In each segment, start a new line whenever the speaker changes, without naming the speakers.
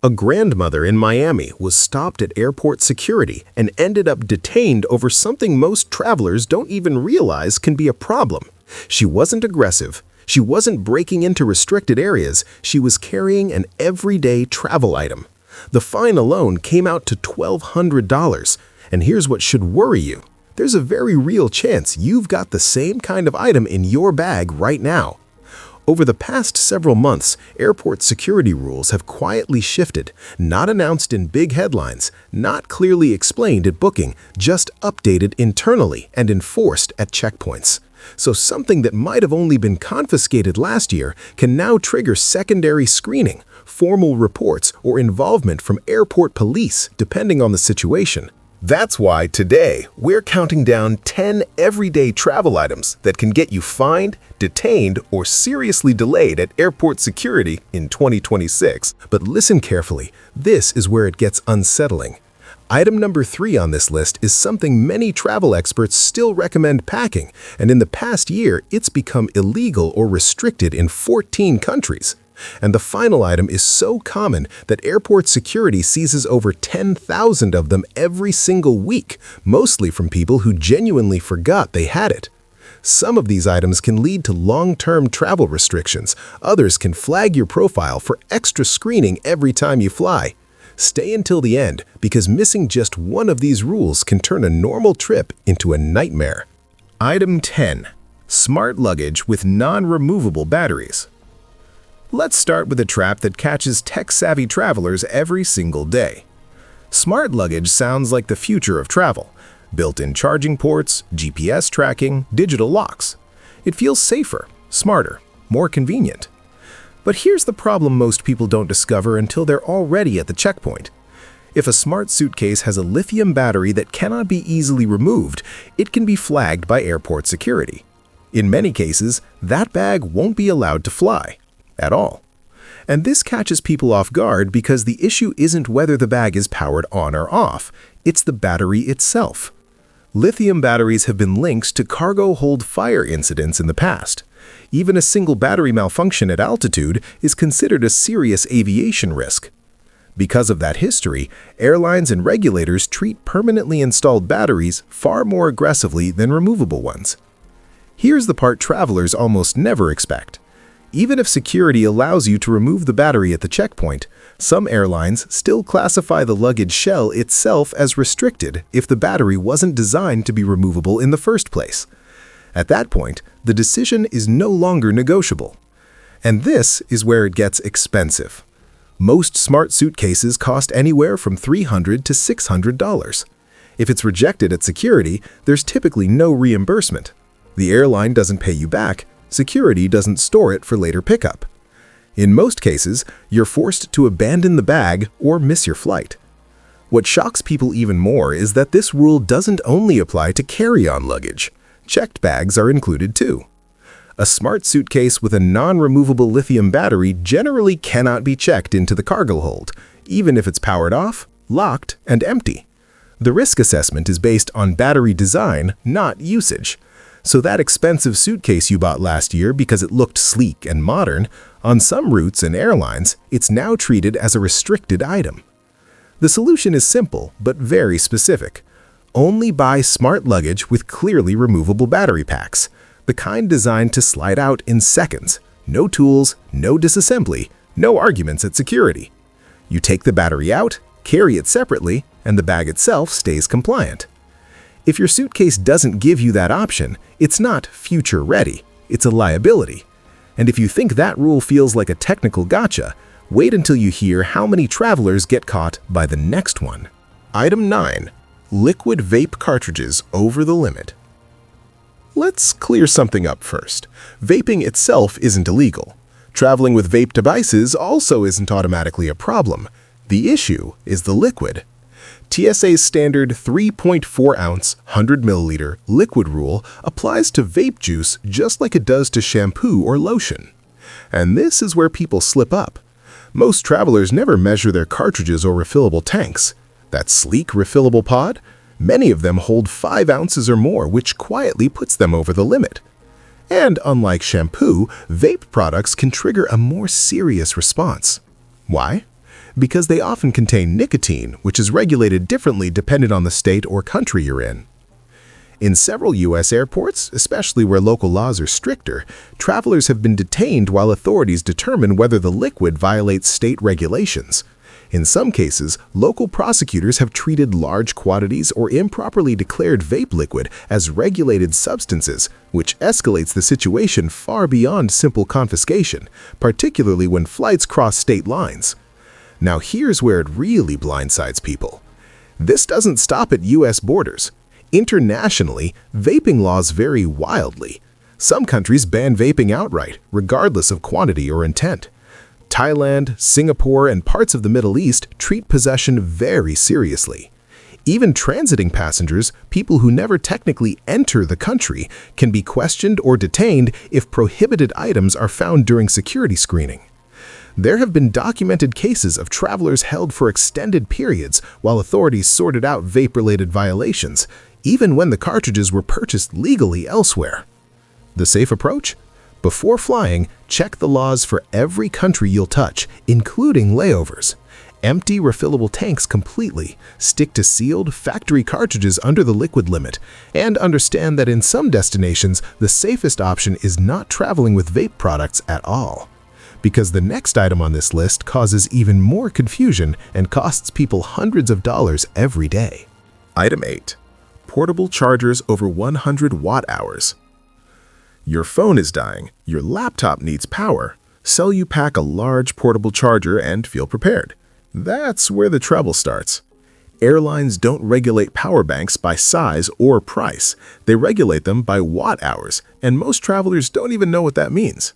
A grandmother in Miami was stopped at airport security and ended up detained over something most travelers don't even realize can be a problem. She wasn't aggressive. She wasn't breaking into restricted areas. She was carrying an everyday travel item. The fine alone came out to $1,200. And here's what should worry you. There's a very real chance you've got the same kind of item in your bag right now. Over the past several months, airport security rules have quietly shifted, not announced in big headlines, not clearly explained at booking, just updated internally and enforced at checkpoints. So something that might have only been confiscated last year can now trigger secondary screening, formal reports, or involvement from airport police, depending on the situation. That's why today we're counting down 10 everyday travel items that can get you fined, detained, or seriously delayed at airport security in 2026. But listen carefully, this is where it gets unsettling. Item number 3 on this list is something many travel experts still recommend packing, and in the past year, it's become illegal or restricted in 14 countries. And the final item is so common that airport security seizes over 10,000 of them every single week, mostly from people who genuinely forgot they had it. Some of these items can lead to long-term travel restrictions. Others can flag your profile for extra screening every time you fly. Stay until the end, because missing just one of these rules can turn a normal trip into a nightmare. Item 10. Smart luggage with non-removable batteries. Let's start with a trap that catches tech-savvy travelers every single day. Smart luggage sounds like the future of travel. Built-in charging ports, GPS tracking, digital locks. It feels safer, smarter, more convenient. But here's the problem most people don't discover until they're already at the checkpoint. If a smart suitcase has a lithium battery that cannot be easily removed, it can be flagged by airport security. In many cases, that bag won't be allowed to fly at all. And this catches people off guard because the issue isn't whether the bag is powered on or off, it's the battery itself. Lithium batteries have been linked to cargo hold fire incidents in the past. Even a single battery malfunction at altitude is considered a serious aviation risk. Because of that history, airlines and regulators treat permanently installed batteries far more aggressively than removable ones. Here's the part travelers almost never expect. Even if security allows you to remove the battery at the checkpoint, some airlines still classify the luggage shell itself as restricted if the battery wasn't designed to be removable in the first place. At that point, the decision is no longer negotiable. And this is where it gets expensive. Most smart suitcases cost anywhere from $300 to $600. If it's rejected at security, there's typically no reimbursement. The airline doesn't pay you back. Security doesn't store it for later pickup. In most cases, you're forced to abandon the bag or miss your flight. What shocks people even more is that this rule doesn't only apply to carry-on luggage. Checked bags are included too. A smart suitcase with a non-removable lithium battery generally cannot be checked into the cargo hold, even if it's powered off, locked, and empty. The risk assessment is based on battery design, not usage. So that expensive suitcase you bought last year because it looked sleek and modern, on some routes and airlines, it's now treated as a restricted item. The solution is simple, but very specific. Only buy smart luggage with clearly removable battery packs, the kind designed to slide out in seconds. No tools, no disassembly, no arguments at security. You take the battery out, carry it separately, and the bag itself stays compliant. If your suitcase doesn't give you that option, it's not future ready, it's a liability. And if you think that rule feels like a technical gotcha, wait until you hear how many travelers get caught by the next one. Item 9. Liquid vape cartridges over the limit. Let's clear something up first. Vaping itself isn't illegal. Traveling with vape devices also isn't automatically a problem. The issue is the liquid. TSA's standard 3.4-ounce, 100-milliliter liquid rule applies to vape juice just like it does to shampoo or lotion. And this is where people slip up. Most travelers never measure their cartridges or refillable tanks. That sleek refillable pod? Many of them hold 5 ounces or more, which quietly puts them over the limit. And unlike shampoo, vape products can trigger a more serious response. Why? because they often contain nicotine, which is regulated differently depending on the state or country you're in. In several U.S. airports, especially where local laws are stricter, travelers have been detained while authorities determine whether the liquid violates state regulations. In some cases, local prosecutors have treated large quantities or improperly declared vape liquid as regulated substances, which escalates the situation far beyond simple confiscation, particularly when flights cross state lines. Now here's where it really blindsides people. This doesn't stop at U.S. borders. Internationally, vaping laws vary wildly. Some countries ban vaping outright, regardless of quantity or intent. Thailand, Singapore, and parts of the Middle East treat possession very seriously. Even transiting passengers, people who never technically enter the country, can be questioned or detained if prohibited items are found during security screening. There have been documented cases of travelers held for extended periods while authorities sorted out vape-related violations, even when the cartridges were purchased legally elsewhere. The safe approach? Before flying, check the laws for every country you'll touch, including layovers. Empty refillable tanks completely, stick to sealed, factory cartridges under the liquid limit, and understand that in some destinations, the safest option is not traveling with vape products at all. Because the next item on this list causes even more confusion and costs people hundreds of dollars every day. Item 8. Portable chargers over 100 watt-hours. Your phone is dying, your laptop needs power, so you pack a large portable charger and feel prepared. That's where the trouble starts. Airlines don't regulate power banks by size or price. They regulate them by watt-hours, and most travelers don't even know what that means.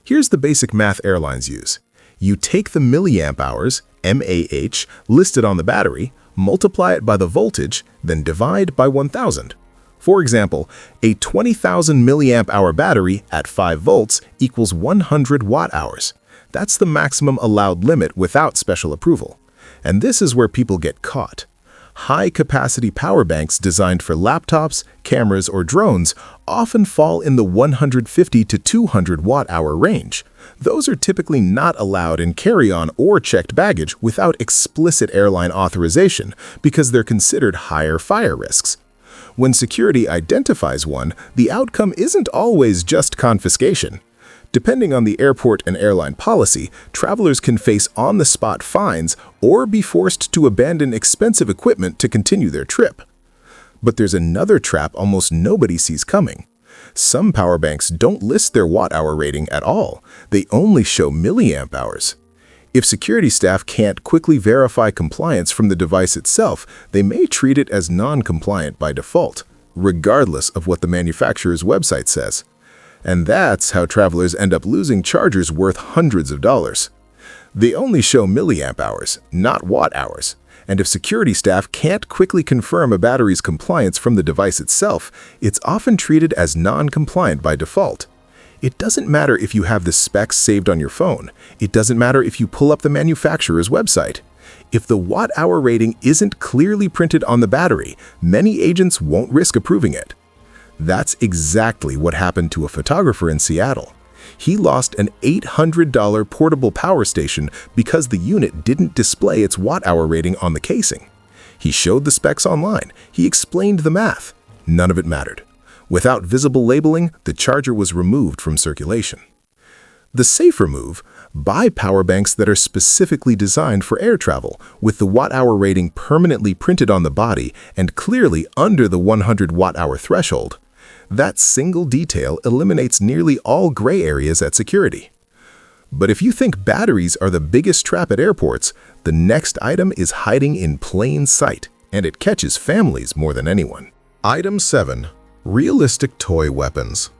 Here's the basic math airlines use. You take the milliamp hours, mAh, listed on the battery, multiply it by the voltage, then divide by 1,000. For example, a 20,000 milliamp hour battery at 5 volts equals 100 watt-hours. That's the maximum allowed limit without special approval. And this is where people get caught. High-capacity power banks designed for laptops, cameras, or drones often fall in the 150 to 200 watt-hour range. Those are typically not allowed in carry-on or checked baggage without explicit airline authorization because they're considered higher fire risks. When security identifies one, the outcome isn't always just confiscation. Depending on the airport and airline policy, travelers can face on-the-spot fines or be forced to abandon expensive equipment to continue their trip. But there's another trap almost nobody sees coming. Some power banks don't list their watt-hour rating at all. They only show milliamp hours. If security staff can't quickly verify compliance from the device itself, they may treat it as non-compliant by default, regardless of what the manufacturer's website says. And that's how travelers end up losing chargers worth hundreds of dollars. They only show milliamp hours, not watt hours. And if security staff can't quickly confirm a battery's compliance from the device itself, it's often treated as non-compliant by default. It doesn't matter if you have the specs saved on your phone. It doesn't matter if you pull up the manufacturer's website. If the watt-hour rating isn't clearly printed on the battery, many agents won't risk approving it. That's exactly what happened to a photographer in Seattle. He lost an $800 portable power station because the unit didn't display its watt-hour rating on the casing. He showed the specs online. He explained the math. None of it mattered. Without visible labeling, the charger was removed from circulation. The safer move: buy power banks that are specifically designed for air travel, with the watt-hour rating permanently printed on the body and clearly under the 100 watt-hour threshold. That single detail eliminates nearly all gray areas at security. But if you think batteries are the biggest trap at airports, the next item is hiding in plain sight, and it catches families more than anyone. Item 7. Realistic toy weapons.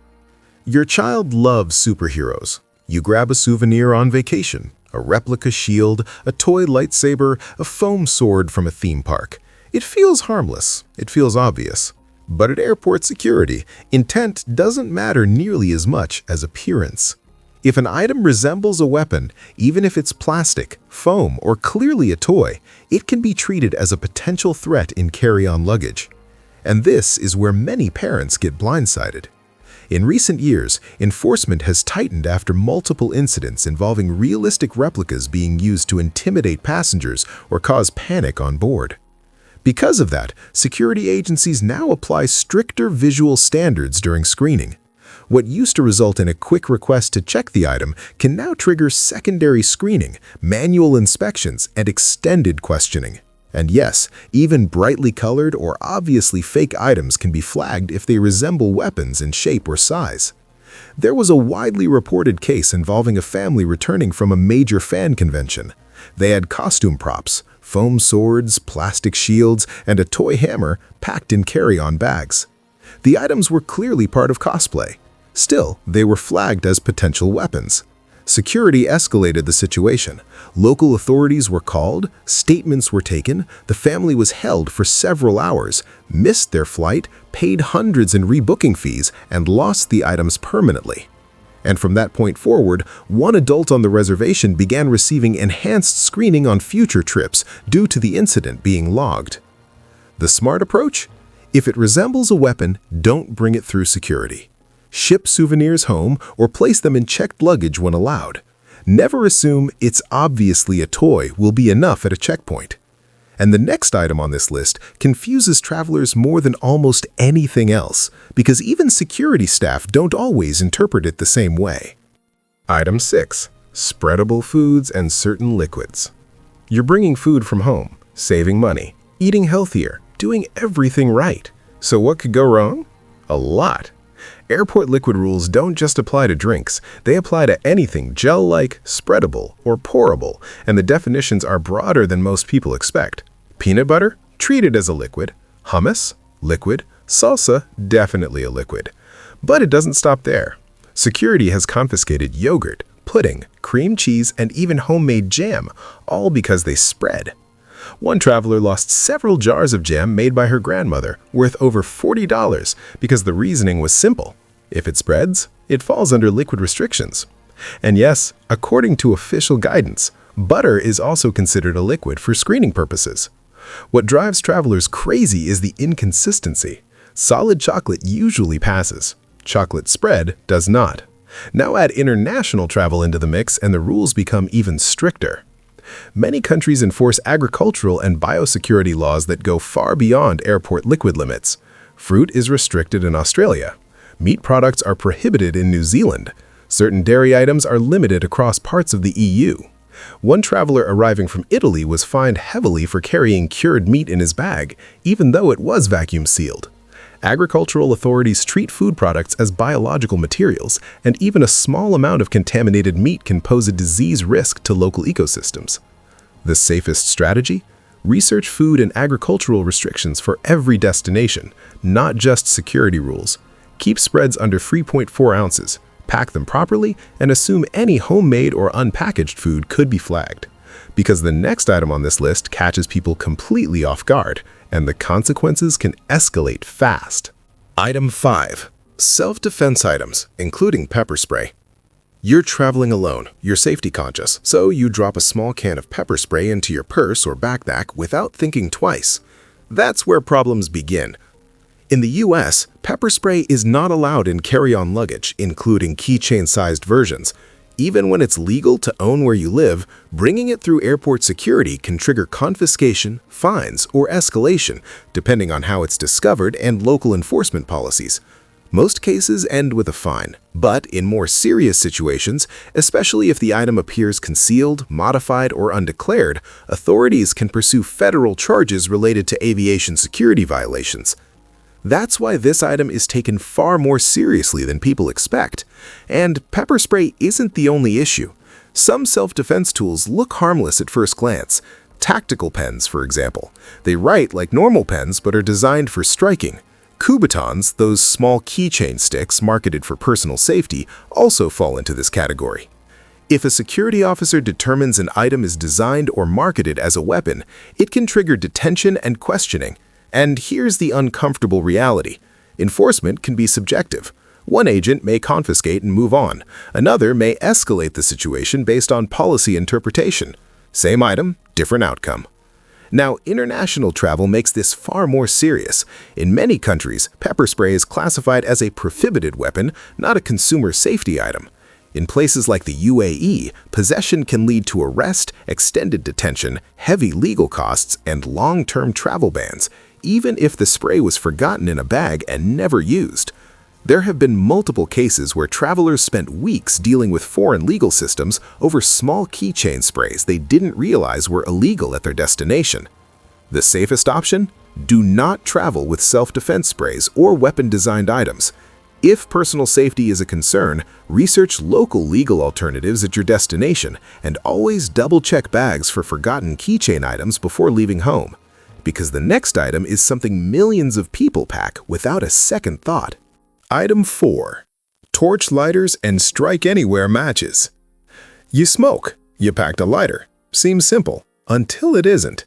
Your child loves superheroes. You grab a souvenir on vacation, a replica shield, a toy lightsaber, a foam sword from a theme park. It feels harmless. It feels obvious. But at airport security, intent doesn't matter nearly as much as appearance. If an item resembles a weapon, even if it's plastic, foam, or clearly a toy, it can be treated as a potential threat in carry-on luggage. And this is where many parents get blindsided. In recent years, enforcement has tightened after multiple incidents involving realistic replicas being used to intimidate passengers or cause panic on board. Because of that, security agencies now apply stricter visual standards during screening. What used to result in a quick request to check the item can now trigger secondary screening, manual inspections, and extended questioning. And yes, even brightly colored or obviously fake items can be flagged if they resemble weapons in shape or size. There was a widely reported case involving a family returning from a major fan convention. They had costume props, foam swords, plastic shields, and a toy hammer packed in carry-on bags. The items were clearly part of cosplay. Still, they were flagged as potential weapons. Security escalated the situation. Local authorities were called, statements were taken, the family was held for several hours, missed their flight, paid hundreds in rebooking fees, and lost the items permanently. And from that point forward, one adult on the reservation began receiving enhanced screening on future trips due to the incident being logged. The smart approach? If it resembles a weapon, don't bring it through security. Ship souvenirs home or place them in checked luggage when allowed. Never assume it's obviously a toy will be enough at a checkpoint. And the next item on this list confuses travelers more than almost anything else, because even security staff don't always interpret it the same way. Item 6. Spreadable foods and certain liquids. You're bringing food from home, saving money, eating healthier, doing everything right. So what could go wrong? A lot. Airport liquid rules don't just apply to drinks, they apply to anything gel-like, spreadable, or pourable, and the definitions are broader than most people expect. Peanut butter? Treated as a liquid. Hummus? Liquid. Salsa? Definitely a liquid. But it doesn't stop there. Security has confiscated yogurt, pudding, cream cheese, and even homemade jam, all because they spread. One traveler lost several jars of jam made by her grandmother, worth over $40, because the reasoning was simple. If it spreads, it falls under liquid restrictions. And yes, according to official guidance, butter is also considered a liquid for screening purposes. What drives travelers crazy is the inconsistency. Solid chocolate usually passes. Chocolate spread does not. Now add international travel into the mix and the rules become even stricter. Many countries enforce agricultural and biosecurity laws that go far beyond airport liquid limits. Fruit is restricted in Australia. Meat products are prohibited in New Zealand. Certain dairy items are limited across parts of the EU. One traveler arriving from Italy was fined heavily for carrying cured meat in his bag, even though it was vacuum sealed. Agricultural authorities treat food products as biological materials, and even a small amount of contaminated meat can pose a disease risk to local ecosystems. The safest strategy? Research food and agricultural restrictions for every destination, not just security rules. Keep spreads under 3.4 ounces, pack them properly, and assume any homemade or unpackaged food could be flagged. Because the next item on this list catches people completely off guard, and the consequences can escalate fast. Item 5. Self-defense items, including pepper spray. You're traveling alone, you're safety conscious, so you drop a small can of pepper spray into your purse or backpack without thinking twice. That's where problems begin. In the US, pepper spray is not allowed in carry-on luggage, including keychain-sized versions. Even when it's legal to own where you live, bringing it through airport security can trigger confiscation, fines, or escalation, depending on how it's discovered and local enforcement policies. Most cases end with a fine, but in more serious situations, especially if the item appears concealed, modified, or undeclared, authorities can pursue federal charges related to aviation security violations. That's why this item is taken far more seriously than people expect. And pepper spray isn't the only issue. Some self-defense tools look harmless at first glance. Tactical pens, for example. They write like normal pens but are designed for striking. Kubotons, those small keychain sticks marketed for personal safety, also fall into this category. If a security officer determines an item is designed or marketed as a weapon, it can trigger detention and questioning. And here's the uncomfortable reality. Enforcement can be subjective. One agent may confiscate and move on. Another may escalate the situation based on policy interpretation. Same item, different outcome. Now, international travel makes this far more serious. In many countries, pepper spray is classified as a prohibited weapon, not a consumer safety item. In places like the UAE, possession can lead to arrest, extended detention, heavy legal costs, and long-term travel bans, even if the spray was forgotten in a bag and never used. There have been multiple cases where travelers spent weeks dealing with foreign legal systems over small keychain sprays they didn't realize were illegal at their destination. The safest option? Do not travel with self-defense sprays or weapon-designed items. If personal safety is a concern, research local legal alternatives at your destination and always double-check bags for forgotten keychain items before leaving home, because the next item is something millions of people pack without a second thought. Item 4. Torch lighters and strike-anywhere matches. You smoke. You packed a lighter. Seems simple, until it isn't.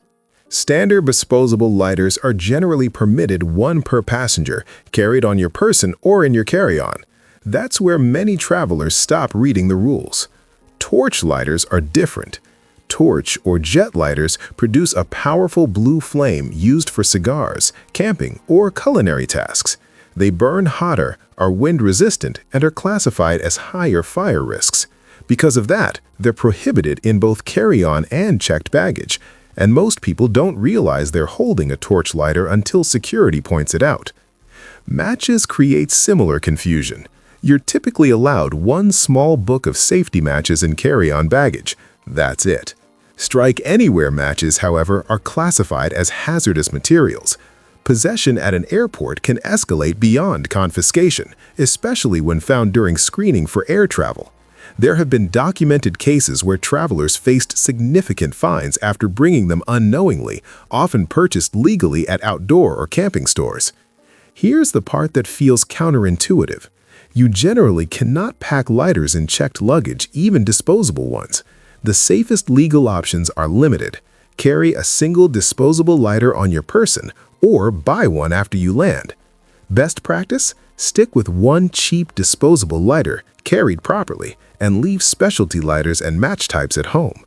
Standard disposable lighters are generally permitted one per passenger, carried on your person or in your carry-on. That's where many travelers stop reading the rules. Torch lighters are different. Torch or jet lighters produce a powerful blue flame used for cigars, camping, or culinary tasks. They burn hotter, are wind-resistant, and are classified as higher fire risks. Because of that, they're prohibited in both carry-on and checked baggage, and most people don't realize they're holding a torch lighter until security points it out. Matches create similar confusion. You're typically allowed one small book of safety matches in carry-on baggage. That's it. Strike-anywhere matches, however, are classified as hazardous materials. Possession at an airport can escalate beyond confiscation, especially when found during screening for air travel. There have been documented cases where travelers faced significant fines after bringing them unknowingly, often purchased legally at outdoor or camping stores. Here's the part that feels counterintuitive. You generally cannot pack lighters in checked luggage, even disposable ones. The safest legal options are limited. Carry a single disposable lighter on your person, or buy one after you land. Best practice? Stick with one cheap disposable lighter, carried properly, and leave specialty lighters and match types at home.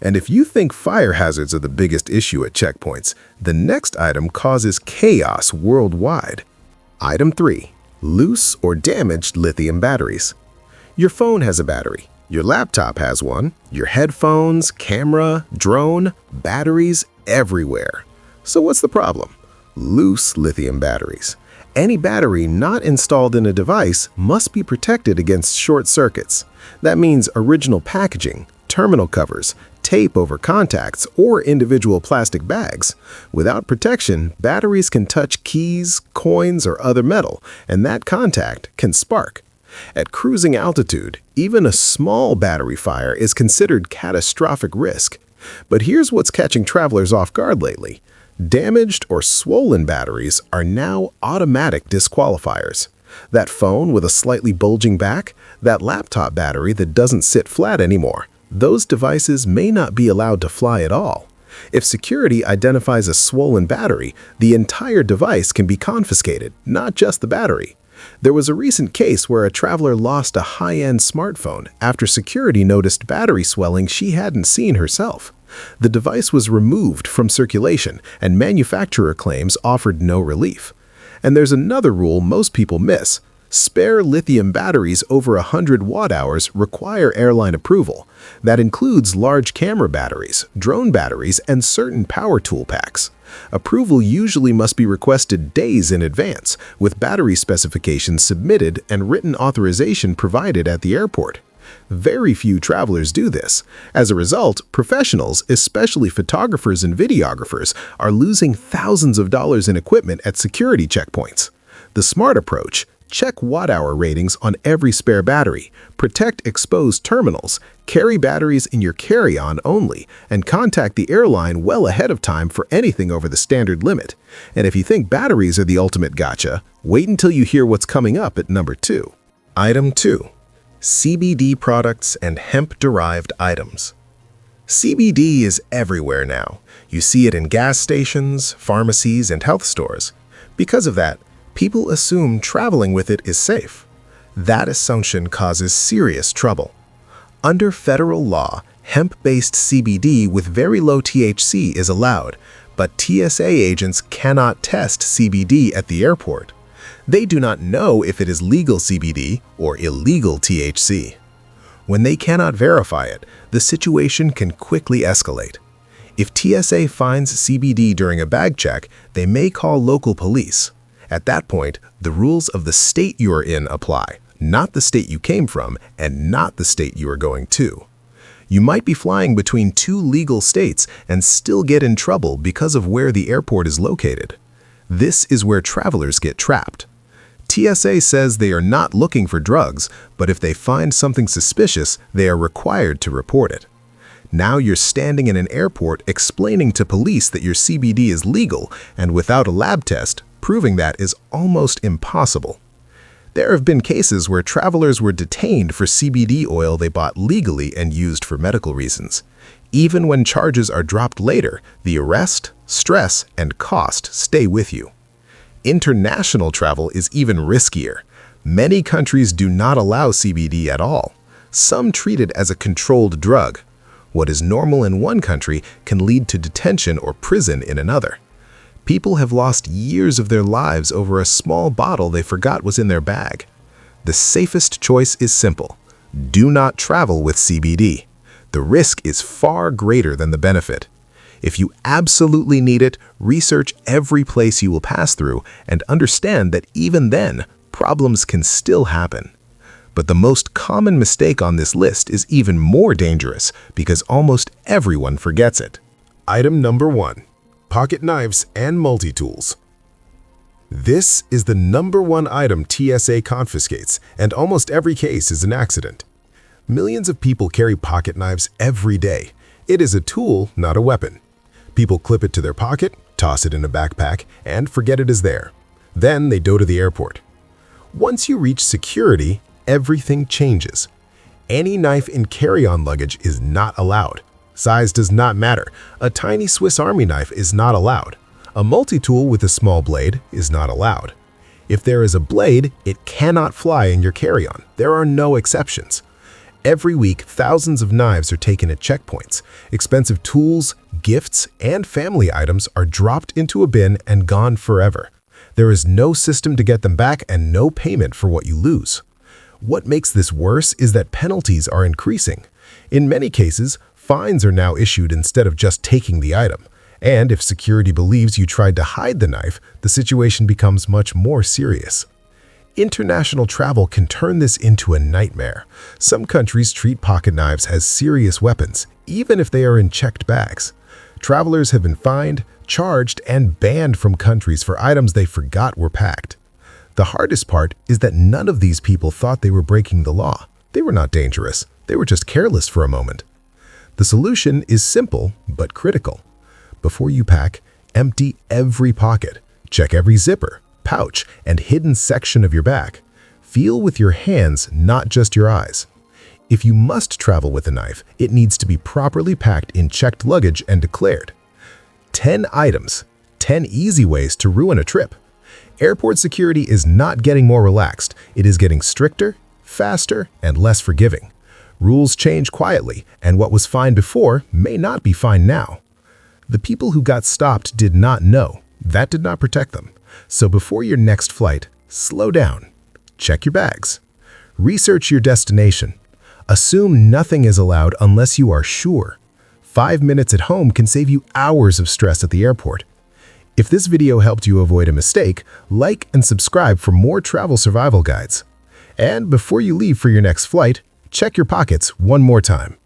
And if you think fire hazards are the biggest issue at checkpoints, the next item causes chaos worldwide. Item 3. Loose or damaged lithium batteries. Your phone has a battery. Your laptop has one. Your headphones, camera, drone, batteries everywhere. So what's the problem? Loose lithium batteries. Any battery not installed in a device must be protected against short circuits. That means original packaging, terminal covers, tape over contacts, or individual plastic bags. Without protection, batteries can touch keys, coins, or other metal, and that contact can spark. At cruising altitude, even a small battery fire is considered catastrophic risk. But here's what's catching travelers off guard lately. Damaged or swollen batteries are now automatic disqualifiers. That phone with a slightly bulging back, that laptop battery that doesn't sit flat anymore, those devices may not be allowed to fly at all. If security identifies a swollen battery, the entire device can be confiscated, not just the battery. There was a recent case where a traveler lost a high-end smartphone after security noticed battery swelling she hadn't seen herself. The device was removed from circulation, and manufacturer claims offered no relief. And there's another rule most people miss. Spare lithium batteries over 100 watt-hours require airline approval. That includes large camera batteries, drone batteries, and certain power tool packs. Approval usually must be requested days in advance, with battery specifications submitted and written authorization provided at the airport. Very few travelers do this. As a result, professionals, especially photographers and videographers, are losing thousands of dollars in equipment at security checkpoints. The smart approach: check watt-hour ratings on every spare battery, protect exposed terminals, carry batteries in your carry-on only, and contact the airline well ahead of time for anything over the standard limit. And if you think batteries are the ultimate gotcha, wait until you hear what's coming up at number 2. Item 2. CBD products and hemp-derived items. CBD is everywhere now. You see it in gas stations, pharmacies, and health stores. Because of that, people assume traveling with it is safe. That assumption causes serious trouble. Under federal law, Hemp-based CBD with very low THC is allowed, but TSA agents cannot test CBD at the airport. They do not know if it is legal CBD or illegal THC. When they cannot verify it, the situation can quickly escalate. If TSA finds CBD during a bag check, they may call local police. At that point, the rules of the state you are in apply, not the state you came from and not the state you are going to. You might be flying between two legal states and still get in trouble because of where the airport is located. This is where travelers get trapped. TSA says they are not looking for drugs, but if they find something suspicious, they are required to report it. Now you're standing in an airport explaining to police that your CBD is legal, and without a lab test, proving that is almost impossible. There have been cases where travelers were detained for CBD oil they bought legally and used for medical reasons. Even when charges are dropped later, the arrest, stress, and cost stay with you. International travel is even riskier. Many countries do not allow CBD at all. Some treat it as a controlled drug. What is normal in one country can lead to detention or prison in another. People have lost years of their lives over a small bottle they forgot was in their bag. The safest choice is simple. Do not travel with CBD. The risk is far greater than the benefit. If you absolutely need it, research every place you will pass through and understand that even then, problems can still happen. But the most common mistake on this list is even more dangerous because almost everyone forgets it. Item number 1. Pocket knives and multi-tools. This is the number one item TSA confiscates, and almost every case is an accident. Millions of people carry pocket knives every day. It is a tool, not a weapon. People clip it to their pocket, toss it in a backpack, and forget it is there. Then they go to the airport. Once you reach security, everything changes. Any knife in carry-on luggage is not allowed. Size does not matter. A tiny Swiss Army knife is not allowed. A multi-tool with a small blade is not allowed. If there is a blade, it cannot fly in your carry-on. There are no exceptions. Every week, thousands of knives are taken at checkpoints. Expensive tools, gifts, and family items are dropped into a bin and gone forever. There is no system to get them back and no payment for what you lose. What makes this worse is that penalties are increasing. In many cases, fines are now issued instead of just taking the item. And if security believes you tried to hide the knife, the situation becomes much more serious. International travel can turn this into a nightmare. Some countries treat pocket knives as serious weapons, even if they are in checked bags. Travelers have been fined, charged, and banned from countries for items they forgot were packed. The hardest part is that none of these people thought they were breaking the law. They were not dangerous. They were just careless for a moment. The solution is simple but critical. Before you pack, empty every pocket. Check every zipper, pouch, and hidden section of your bag. Feel with your hands, not just your eyes. If you must travel with a knife, it needs to be properly packed in checked luggage and declared. 10 items, 10 easy ways to ruin a trip. Airport security is not getting more relaxed. It is getting stricter, faster, and less forgiving. Rules change quietly, and what was fine before may not be fine now. The people who got stopped did not know. That did not protect them. So before your next flight, slow down. Check your bags. Research your destination. Assume nothing is allowed unless you are sure. 5 minutes at home can save you hours of stress at the airport. If this video helped you avoid a mistake, like and subscribe for more travel survival guides. And before you leave for your next flight, check your pockets one more time.